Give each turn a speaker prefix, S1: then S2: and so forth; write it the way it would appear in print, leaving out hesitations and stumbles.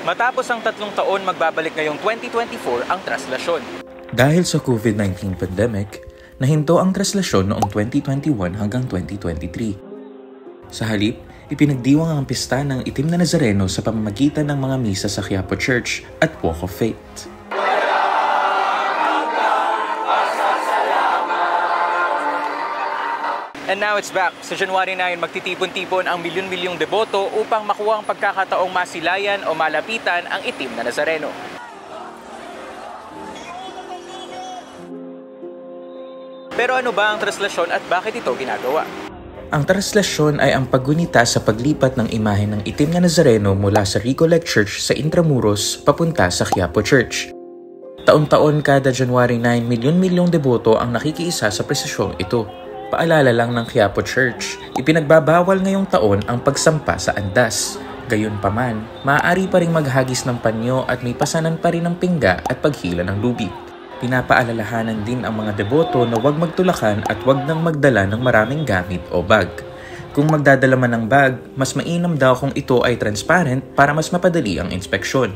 S1: Matapos ang 3 taon, magbabalik ngayong 2024 ang traslasyon.
S2: Dahil sa COVID-19 pandemic, nahinto ang traslasyon noong 2021 hanggang 2023. Sa halip, ipinagdiwang ang pista ng Itim na Nazareno sa pamamagitan ng mga misa sa Quiapo Church at Walk of Faith.
S1: And now it's back. Sa January 9, magtitipon-tipon ang milyon-milyong deboto upang makuha ang pagkakataong masilayan o malapitan ang Itim na Nazareno. Pero ano ba ang traslasyon at bakit ito ginagawa?
S2: Ang traslasyon ay ang paggunita sa paglipat ng imahe ng Itim na Nazareno mula sa Recollect Church sa Intramuros papunta sa Quiapo Church. Taon-taon kada January 9, milyon-milyong deboto ang nakikiisa sa presesyong ito. Paalala lang ng Quiapo Church, ipinagbabawal ngayong taon ang pagsampa sa andas. Gayunpaman, maaari pa ring maghagis ng panyo at may pasanan pa rin ng pingga at paghila ng lubid. Pinapaalalahanan din ang mga deboto na huwag magtulakan at huwag nang magdala ng maraming gamit o bag. Kung magdadala man ng bag, mas mainam daw kung ito ay transparent para mas mapadali ang inspeksyon.